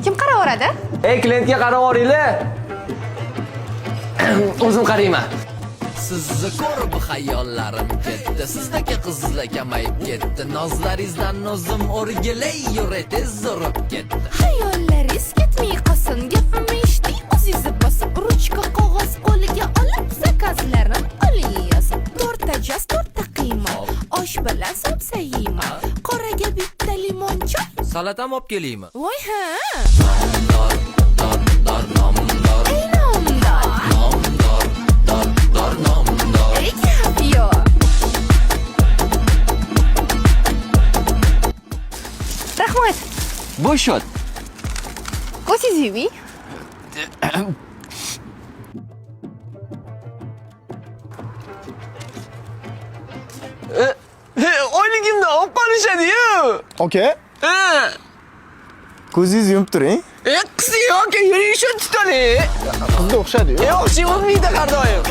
Kim qaraveradi? Ey, klientga qarab oringlar. O'zim qarayman. Sizni ko'rib xayollarim ketdi, sizdagi qizlar kamayib ketdi, nozlaringizdan o'zim o'rgilay yuray tez urib ketdi. Hayollaringiz ketmay qolsin, gapimni eshiting, o'zingizni bosib, ruchka qog'oz qo'liga olib, zakazlarni oling yozib. To'rtta joz, to'rtta qiyma, osh bilan sabza yeyman, qoraga bitta limon choy. Salatam olib kelaymi? Voy ha! Nomdor, nomdor. Ey nomdor! Nomdor. Ey kapyo! Rahmat. Bu shot. Ko'zingiz yuving. Oyligimni olib qolishadi-yu. Aka, ko'zingizni yumib turing. Qisi yo'q, yuring shu tutali. Qizga o'xshadi-yu. O'xshayvermaydi har doim.